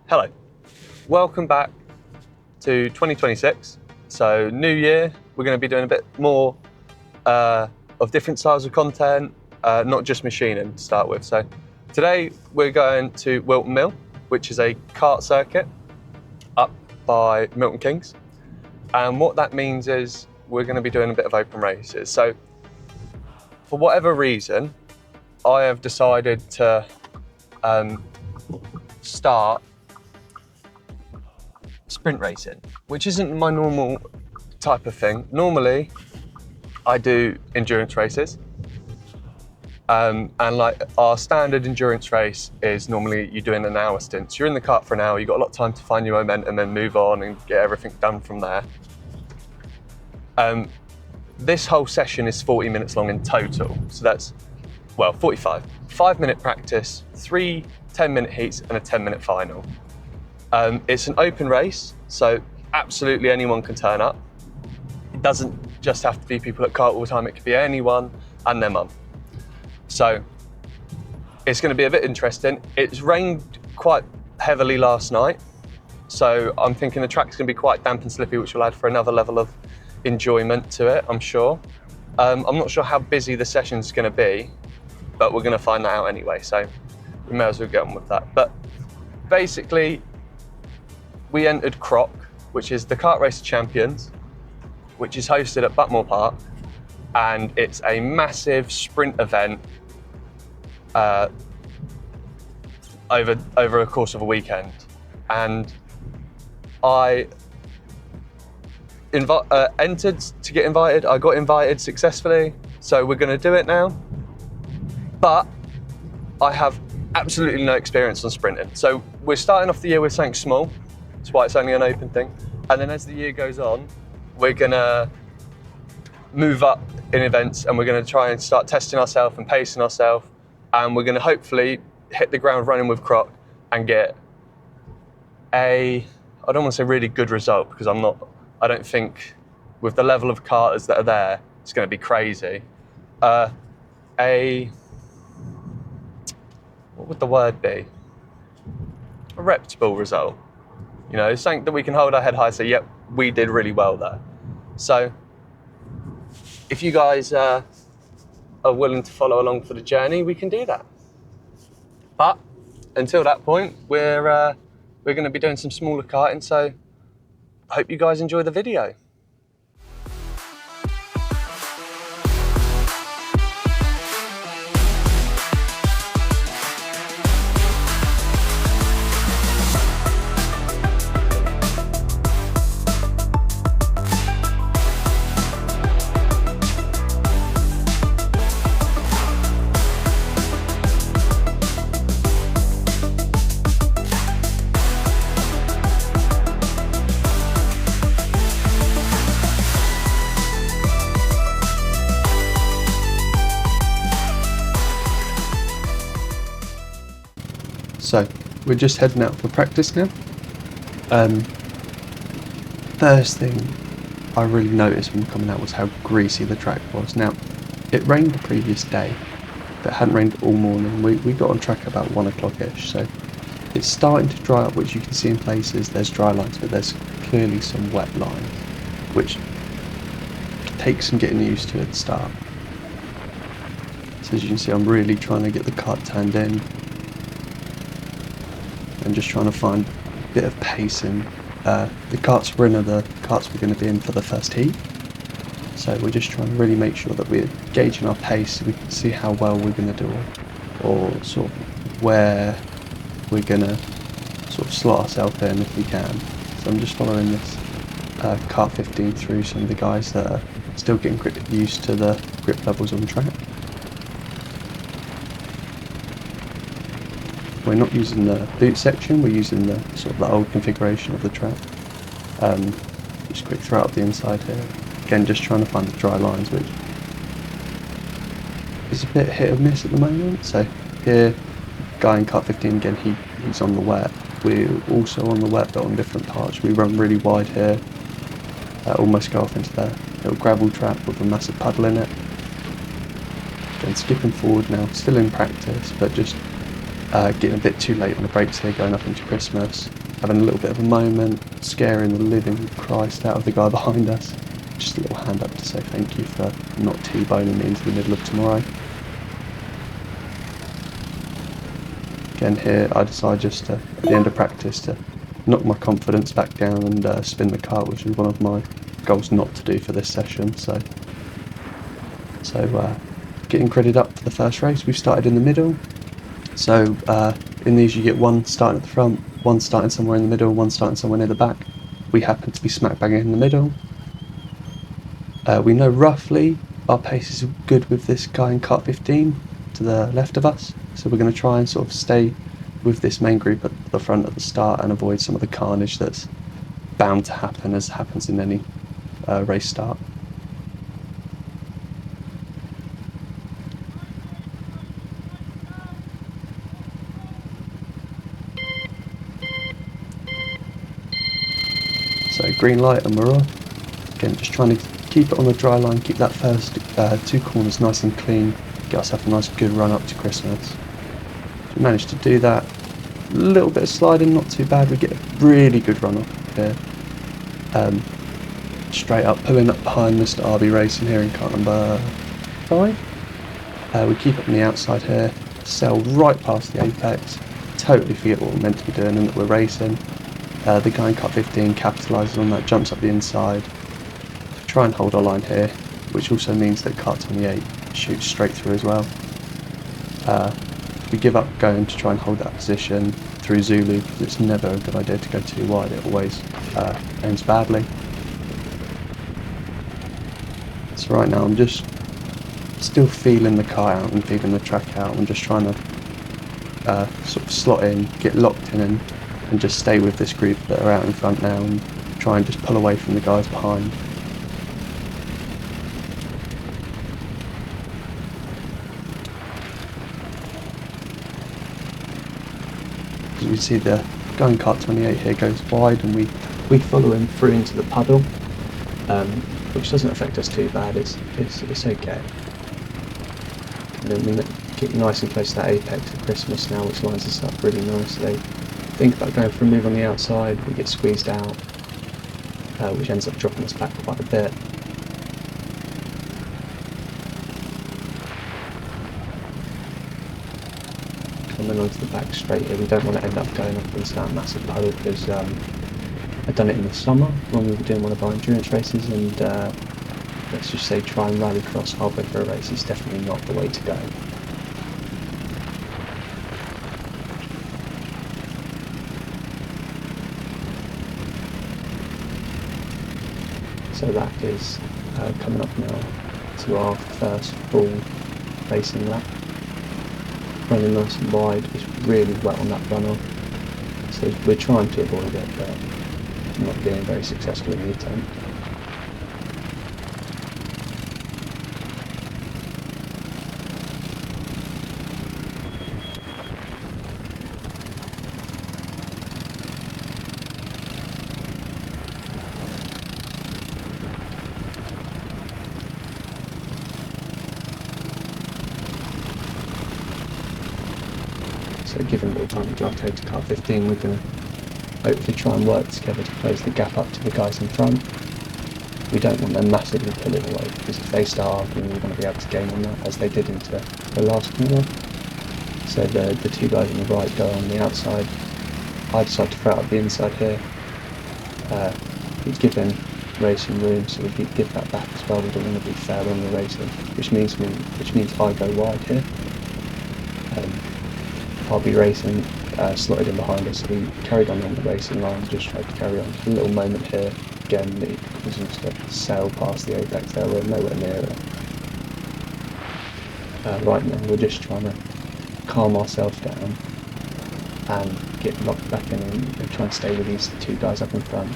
Hello, welcome back to 2026. So new year, we're going to be doing a bit more of different styles of content, not just machining to start with. So today we're going to Whilton Mill, which is a kart circuit up by Milton Keynes. And what that means is we're going to be doing a bit of open races. So for whatever reason, I have decided to start sprint racing, which isn't my normal type of thing. Normally, I do endurance races. And like our standard endurance race is normally you're doing an hour stint. So you're in the kart for an hour, you've got a lot of time to find your momentum and move on and get everything done from there. This whole session is 40 minutes long in total. So that's, 45. 5-minute practice, 3 10-minute heats and a 10-minute final. It's an open race, so absolutely anyone can turn up. It doesn't just have to be people at kart all the time, it could be anyone and their mum. So it's going to be a bit interesting. It's rained quite heavily last night, so I'm thinking the track's going to be quite damp and slippy, which will add for another level of enjoyment to it, I'm sure. I'm not sure how busy the session's going to be, but we're going to find that out anyway, so we may as well get on with that. But basically, we entered Croc, which is the Kart Race Champions, which is hosted at Buckmore Park, and it's a massive sprint event over a course of a weekend. And I entered to get invited. I got invited successfully, so we're going to do it now. But I have absolutely no experience on sprinting. So we're starting off the year with something small. That's why it's only an open thing. And then as the year goes on, we're gonna move up in events and we're gonna try and start testing ourselves and pacing ourselves. And we're gonna hopefully hit the ground running with Croc and get I don't want to say really good result, because I don't think with the level of karters that are there, it's gonna be crazy. What would the word be? A reputable result. You know, something that we can hold our head high and say, yep, we did really well there. So if you guys are willing to follow along for the journey, we can do that. But until that point, we're going to be doing some smaller karting, so I hope you guys enjoy the video. So we're just heading out for practice now. First thing I really noticed when coming out was how greasy the track was. Now, it rained the previous day, but it hadn't rained all morning. We got on track about 1 o'clock-ish, so it's starting to dry up, which you can see in places. There's dry lines, but there's clearly some wet lines, which takes some getting used to at the start. So as you can see, I'm really trying to get the kart turned in. And just trying to find a bit of pacing. The karts we're in are the karts we're going to be in for the first heat. So we're just trying to really make sure that we're gauging our pace so we can see how well we're going to do, or sort of where we're going to sort of slot ourselves in if we can. So I'm just following this kart 15 through some of the guys that are still getting used to the grip levels on track. We're not using the boot section, we're using the sort of the old configuration of the track. Just quick throw up the inside here. Again, just trying to find the dry lines, which is a bit hit or miss at the moment. So here, guy in kart 15 again, he's on the wet. We're also on the wet, but on different parts. We run really wide here, almost go off into the little gravel trap with a massive puddle in it. Again, skipping forward now, still in practice, but just getting a bit too late on the brakes here going up into Christmas, having a little bit of a moment, scaring the living Christ out of the guy behind us. Just a little hand up to say thank you for not T-boning me into the middle of tomorrow. Again here I decide just to, at the end of practice, to knock my confidence back down and spin the kart, which is one of my goals not to do for this session. So getting credit up for the first race. We've started in the middle. So in these you get one starting at the front, one starting somewhere in the middle, one starting somewhere near the back. We happen to be smack bang in the middle. We know roughly our pace is good with this guy in kart 15 to the left of us, so we're going to try and sort of stay with this main group at the front at the start and avoid some of the carnage that's bound to happen, as happens in any race start. So green light and we're off. Again, just trying to keep it on the dry line, keep that first 2 corners nice and clean, get ourselves a nice good run up to Christmas. We managed to do that. A little bit of sliding, not too bad. We get a really good run up here. Straight up, pulling up behind Mr. RB Racing here in kart number 5. We keep it on the outside here, sail right past the apex, totally forget what we're meant to be doing and that we're racing. The guy in kart 15 capitalises on that, jumps up the inside. Try and hold our line here, which also means that kart 28 shoots straight through as well. We give up going to try and hold that position through Zulu, because it's never a good idea to go too wide, it always ends badly. So right now I'm just still feeling the car out and feeling the track out. I'm just trying to sort of slot in, get locked in and just stay with this group that are out in front now and try and just pull away from the guys behind. As we see, the guy in kart 28 here goes wide and we follow him through into the puddle, which doesn't affect us too bad. It's okay. And then we get nice and close to that apex at Christmas now, which lines us up really nicely. Think about going for a move on the outside, we get squeezed out, which ends up dropping us back quite a bit. Coming onto the back straight here, we don't want to end up going up into that massive puddle, because I've done it in the summer when we were doing one of our endurance races, and let's just say try and rally cross halfway through a race is definitely not the way to go. So that is coming up now to our first full racing lap. Running nice and wide, it's really wet on that runoff, so we're trying to avoid it, but not being very successful in the attempt. So given a little time to drive code to kart 15, we're going to hopefully try and work together to close the gap up to the guys in front. We don't want them massively pulling away, because if they start arguing, we want to be able to gain on that, as they did into the last corner. So the 2 guys on the right go on the outside. I decide to throw out the inside here. We'd give them racing room, so we give that back as well. We don't want to be fair on the racing, which means I go wide here. I'll be racing slotted in behind us, so we carried on the racing line, just tried to carry on. Just a little moment here, again, it was just to sail past the apex there, we're nowhere near it. Right now we're just trying to calm ourselves down and get locked back in and try and stay with these 2 guys up in front.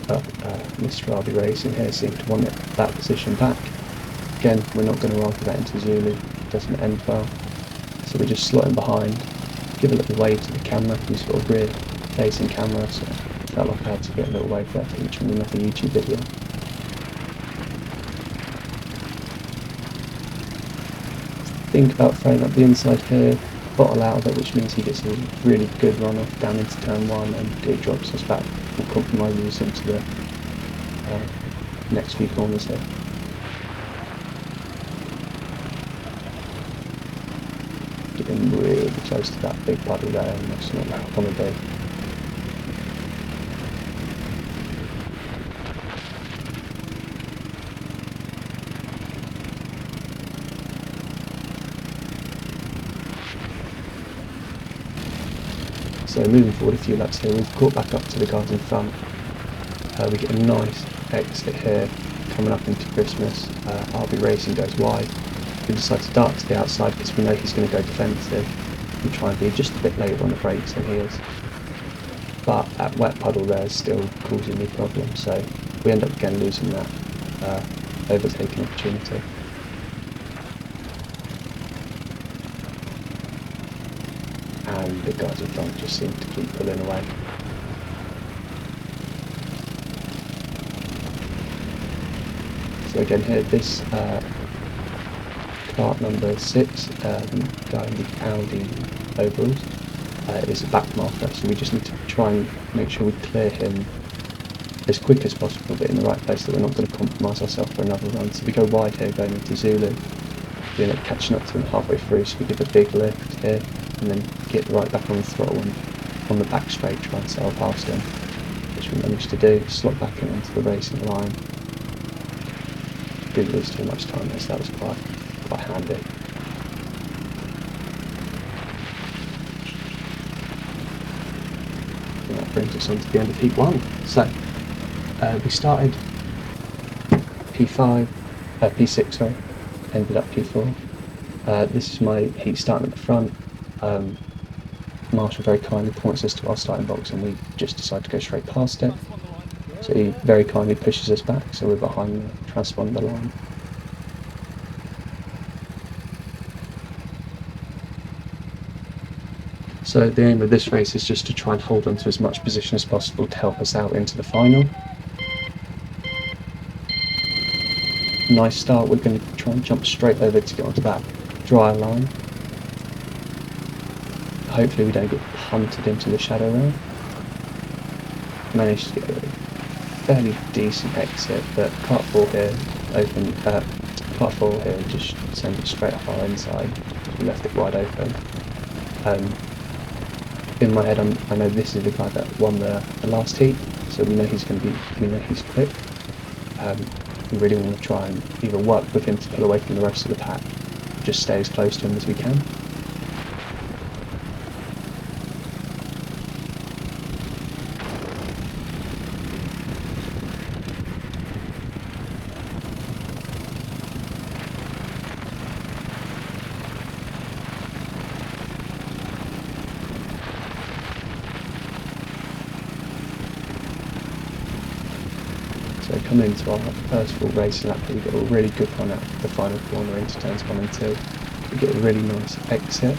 But Mr. RB Racing here seems to want that position back. Again, we're not going to rifle that into Zulu, it doesn't end well. So we're just slotting behind, give a little wave to the camera, use sort of rear facing camera, so I felt like I had to get a little wave there for each another YouTube video. Think about throwing up the inside here, bottle out of it, which means he gets a really good run off down into turn 1 and it drops us back and compromises into the next few corners here. Getting really close to that big puddle there, and that's not what I want to do. So moving forward a few laps here, we've caught back up to the guys in front. We get a nice exit here, coming up into Christmas. RB Racing goes wide. We decide to dart to the outside because we know he's going to go defensive and try and be just a bit later on the brakes than he is. But that wet puddle there is still causing me problems, so we end up again losing that overtaking opportunity. And the guys in front just seem to keep pulling away. So again here, this kart number 6, the guy in the Audi overalls, is a back marker, so we just need to try and make sure we clear him as quick as possible, but in the right place, that we're not going to compromise ourselves for another run. So we go wide here going into Zulu. We end up catching up to him halfway through, so we give a big lift here and then get right back on the throttle and on the back straight try and sail past him, which we managed to do. Slot back in onto the racing line. Didn't lose too much time there, so that was quite handy. And that brings us on to the end of heat 1. So we started P6, sorry, ended up P4. This is my heat starting at the front. Marshall very kindly points us to our starting box and we just decide to go straight past it. So he very kindly pushes us back, so we're behind the transponder line. So the aim of this race is just to try and hold on to as much position as possible to help us out into the final. Nice start, we're going to try and jump straight over to get onto that dry line. Hopefully we don't get punted into the shadow rail. Managed to get a fairly decent exit, but kart 4 here kart 4 here just sent it straight up our inside. We left it wide open. In my head, I know this is the guy that won the last heat, so we know he's quick. We really want to try and either work with him to pull away from the rest of the pack, just stay as close to him as we can. So coming into our first full racing lap, we get a really good run out the final corner into turns 1 and 2. We get a really nice exit.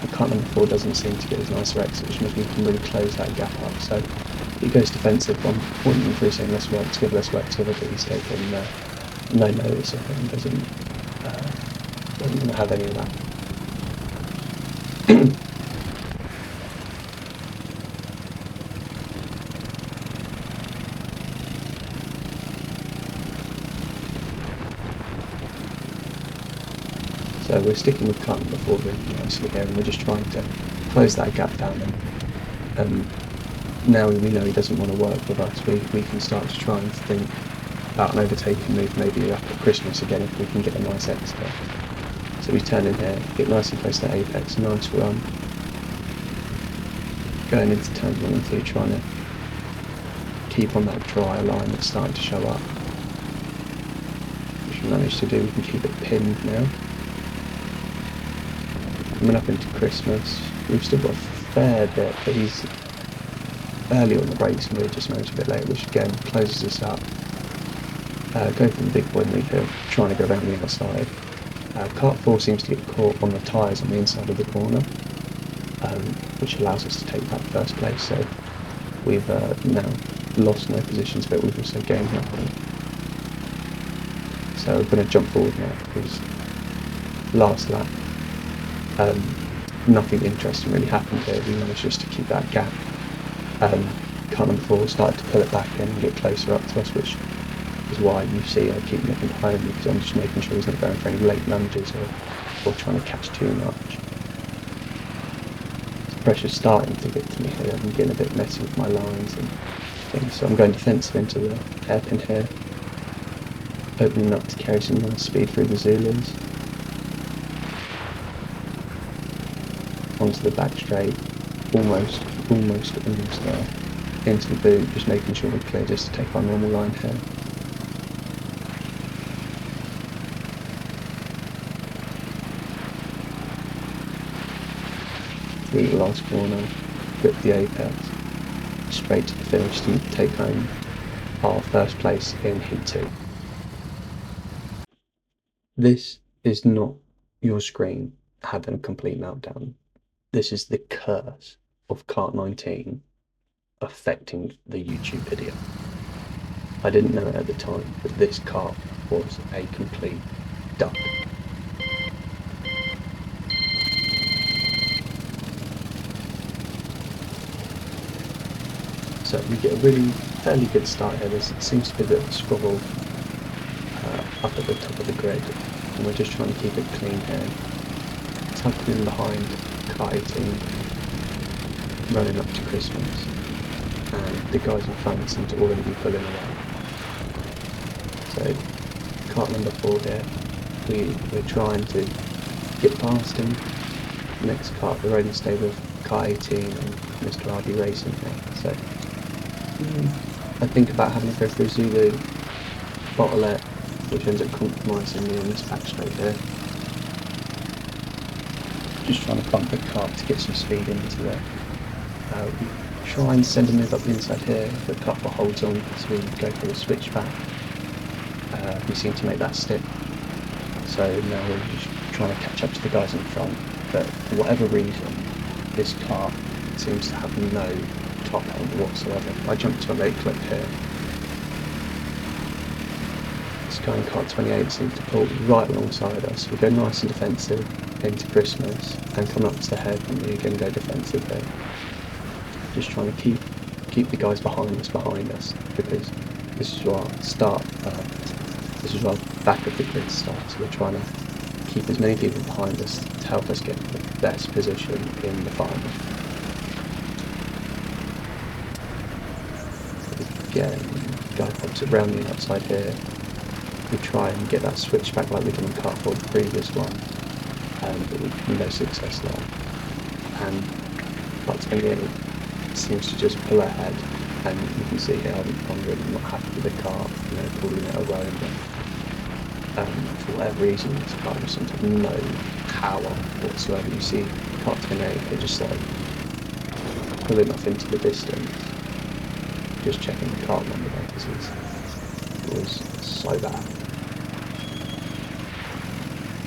The kart number 4 doesn't seem to get as nice an exit, which means we can really close that gap up. So he goes defensive. I'm pointing him through saying let's work together, but he's taking no notice of it and doesn't want to have any of that. So we're sticking with kart number 4 really nicely here, and we're just trying to close that gap down. And now we know he doesn't want to work with us, we can start to try and think about an overtaking move, maybe up at Christmas again if we can get a nice exit. So we turn in here, get nice and close to apex, nice run. Going into turns 1 and 2, trying to keep on that dry line that's starting to show up. Which we managed to do, we can keep it pinned now. Coming up into Christmas, we've still got a fair bit, but he's early on the brakes and we're just managed a bit late, which again closes us up. Go for the big boy move here, trying to go around the outside. Kart 4 seems to get caught on the tyres on the inside of the corner, which allows us to take that first place. So we've now lost no positions, but we've also gained nothing. So we're going to jump forward now because last lap nothing interesting really happened here. We managed just to keep that gap. Kart number 4 started to pull it back in and get closer up to us, which is why you see I keep looking behind me, because I'm just making sure he's not going for any late lunges or trying to catch too much. The pressure's starting to get to me here. I'm getting a bit messy with my lines and things, so I'm going defensive into the hairpin here, opening up to carry some nice speed through the Zulus. Onto the back straight, almost there, into the boot, just making sure we're clear just to take our normal line here. Through the last corner, grip the apex, straight to the finish to take home our first place in Heat 2. This is not your screen having a complete meltdown. This is the curse of Kart 19 affecting the YouTube video. I didn't know it at the time, but this kart was a complete dud. So we get a really fairly good start here. There seems to be a bit of a squabble up at the top of the grid, and we're just trying to keep it clean here. Tucking in behind Kart 18, running up to Christmas, and the guys in front seem to already be pulling away. So kart number 4 here, we're trying to get past him. Next kart, we're only stay with Kart 18 and Mr. RD Racing here. So I think about having to go through Zulu, bottle it, which ends up compromising me on this back straight here. Just trying to bump the kart to get some speed into there. We try and send a move up the inside here, but kart holds on, so we go for a switchback. We seem to make that stick, so now we're just trying to catch up to the guys in front, but for whatever reason this kart seems to have no top end whatsoever. I jumped to a late clip here. This guy in kart 28 seems to pull right alongside us. We go nice and defensive into Christmas and come up to the head, and we again go defensive here. Just trying to keep the guys behind us, because this is our start. This is our back of the grid start, so we're trying to keep as many people behind us to help us get the best position in the final. Again, guy pops it round the outside here. We try and get that switch back like we did on kart 4, the previous one, but with no success there. And kart 28 seems to just pull ahead, and you can see here I'm really not happy with the kart, pulling it away. But for whatever reason, this kart just seems to have no power whatsoever. You see kart 28, they're just like pulling off into the distance. Just checking the kart number there, because it was so bad.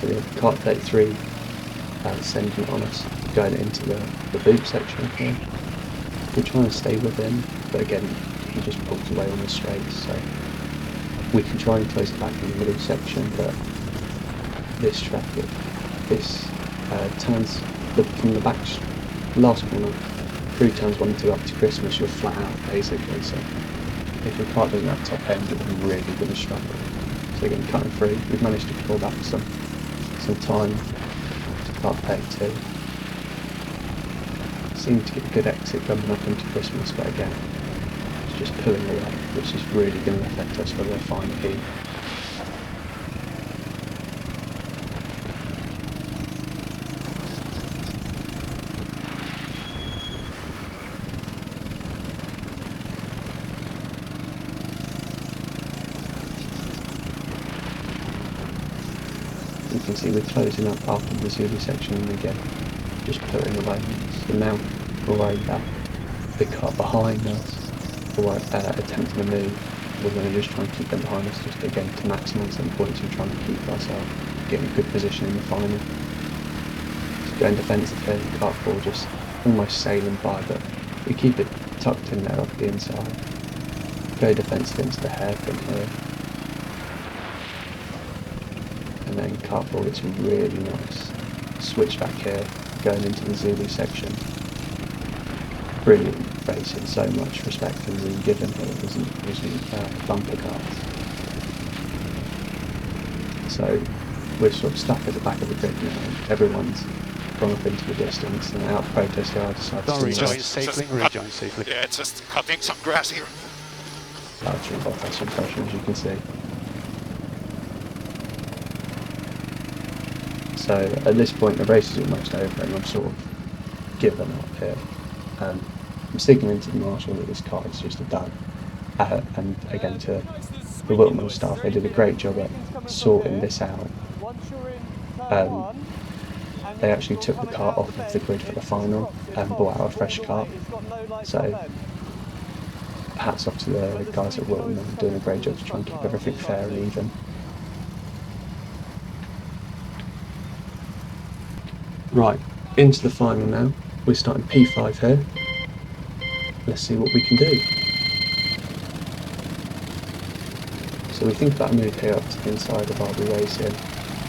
So we have kart 33 sending it on us, going into the boot section here. We're trying to stay with him, but again, he just pulls away on the straights, so we can try and close it back in the middle section, but this traffic, turns from the back last corner through turns 1 and 2 up to Christmas, you're flat out basically, so if your kart doesn't have top end, you're really going to struggle. So again, cutting through, we've managed to claw back some time to kart 32. Seemed to get a good exit coming up into Christmas, but again, it's just pulling away, which is really going to affect us for the final heat. You can see we're closing up after the Zulu section, and again, just putting away. The amount of way that the car behind us, or attempting to move, we're going to just try and keep them behind us, just again to maximise them points and trying to keep ourselves getting a good position in the final. So going defensive here, kart 4 just almost sailing by, but we keep it tucked in there off the inside. Go defensive into the hairpin here. And then kart 4 gets a really nice switch back here, going into the Zulu section. Brilliant racing, so much respect has been given here, wasn't bumper cars. So we're sort of stuck at the back of the grid now. Everyone's gone up into the distance, and out of protest here I decided to rejoin safely. Yeah, just cutting some grass here. large and got some pressure, as you can see. So at this point the race is almost over and I'm sort of given up here. I'm signaling to the marshal that this car is just a dud. And again to the Whilton Mill staff, they did a great job at sorting this out. They actually took the car off of the grid for the final and brought out a fresh car. So hats off to the guys at Whilton Mill, doing a great job to try and keep everything fair and even. Right, into the final now. We're starting P5 here. Let's see what we can do. So we think about a move here up to the inside of RB Racing.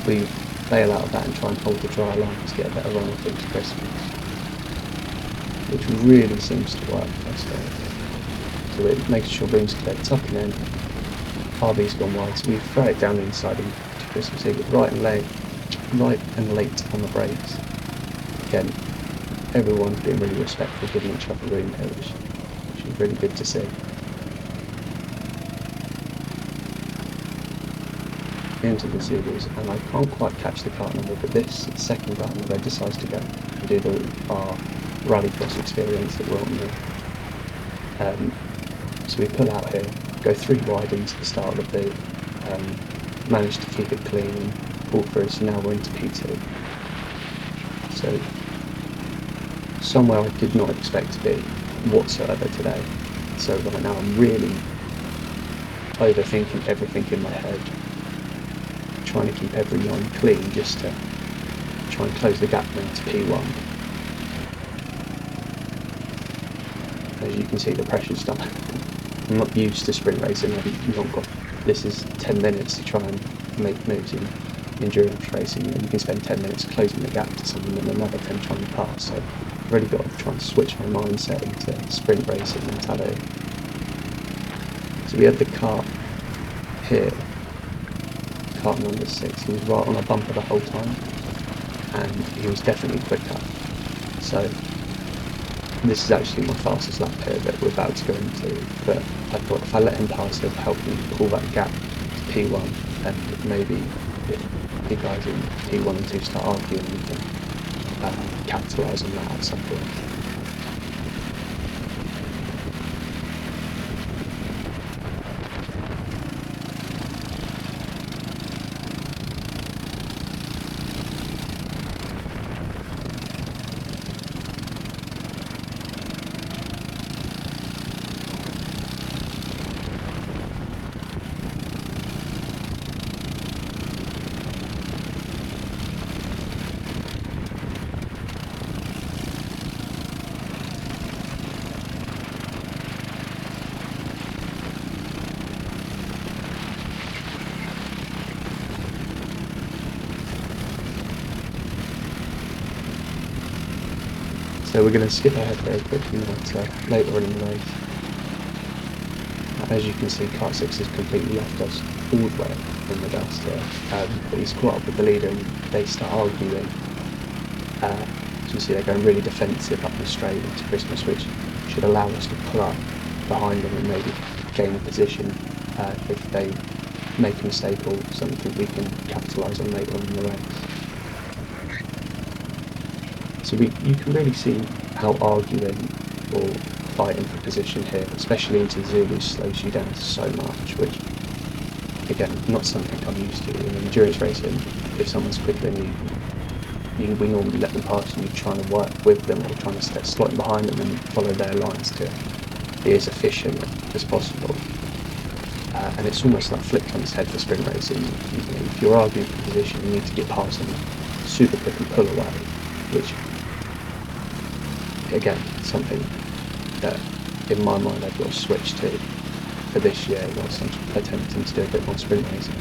We bail out of that and try and hold the dry line to get a better run off into Christmas, which really seems to work for us here. So we're making sure room's clear, tucking in. RB's gone wide, so we throw it down the inside into Christmas Eve, right and late on the brakes. Again, everyone's been really respectful, giving each other room here, which is really good to see. Into the Zulus, and I can't quite catch the car number, but this second car number decides to go and do our rallycross experience at Whilton Mill. So we pull out here, go 3 wide into the start of the boot, managed to keep it clean and pull through, so now we're into P2. So somewhere I did not expect to be whatsoever today. So right now I'm really overthinking everything in my head, trying to keep every line clean just to try and close the gap now to P1. As you can see, the pressure's done. I'm not used to sprint racing. I've not got, this is 10 minutes to try and make moves in endurance racing. You can spend 10 minutes closing the gap to someone and another 10 trying to pass. So I've really got to try and switch my mindset into sprint racing mentality. So we had the kart here, kart number 6. He was right on a bumper the whole time, and he was definitely quicker. So this is actually my fastest lap here that we're about to go into, but I thought if I let him pass, he'll help me pull that gap to P1, and maybe if the guys in P1 and 2 start arguing, we can capitalise on that at some point. So we're going to skip ahead very quickly now to later on in the race. As you can see, kart 6 has completely left us all the way in the dust here, but he's caught up with the leader and they start arguing. As you can see, they're going really defensive up the straight into Christmas, which should allow us to pull up behind them and maybe gain a position if they make a mistake or something we can capitalise on later on in the race. So you can really see how arguing or fighting for position here, especially into Zulus, slows you down so much, which, again, not something I'm used to. In endurance racing, if someone's quicker than you, we normally let them pass and you're trying to work with them or trying to slot in behind them and follow their lines to be as efficient as possible. And it's almost like flipped on its head for sprint racing. If you're arguing for position, you need to get past them super quick and pull away, which, again, something that in my mind I've got to switch to for this year whilst I'm attempting to do a bit more sprint racing.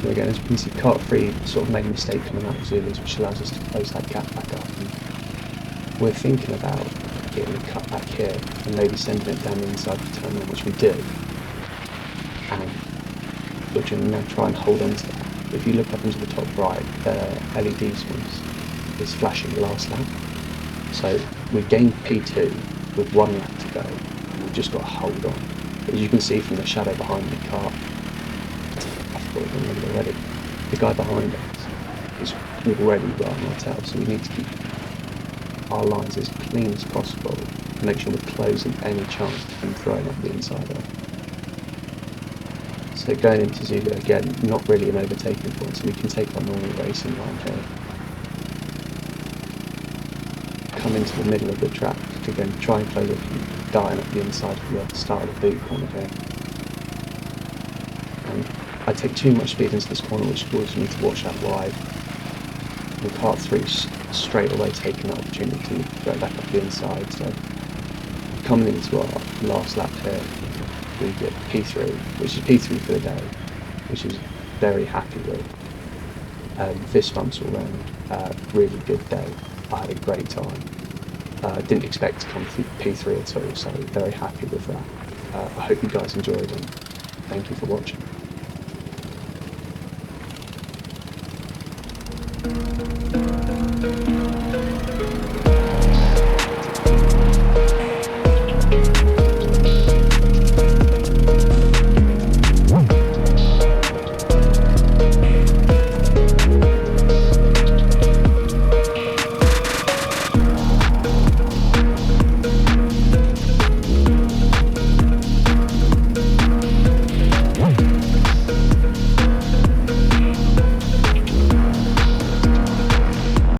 momentum again. As you can see, kart 3 sort of made a mistake coming out of Zulus, which allows us to close that gap back up. And we're thinking about getting a cut back here and maybe sending it down the inside of the terminal, which we did. And we're going to now try and hold on to that. If you look up into the top right, the LED is flashing the last lap. So we've gained P2 with 1 lap to go, and we've just got to hold on. As you can see from the shadow behind the car, I thought I remembered already, the guy behind us is already right on our tail, so we need to keep our lines as clean as possible and make sure we're closing any chance of him throwing up the inside of. So going into Zulu again, not really an overtaking point, so we can take our normal racing line here. Come into the middle of the track to again try and close it, dying up the inside of the start of the boot corner here. And I take too much speed into this corner, which causes me to watch that wide. And kart 3 straight away taking that opportunity to throw back up the inside. So coming into our last lap here, we get P3, which is P3 for the day, which is very happy with. Fist bumps all round, really good day. I had a great time. Didn't expect to come through P3 at all, so very happy with that. I hope you guys enjoyed and thank you for watching.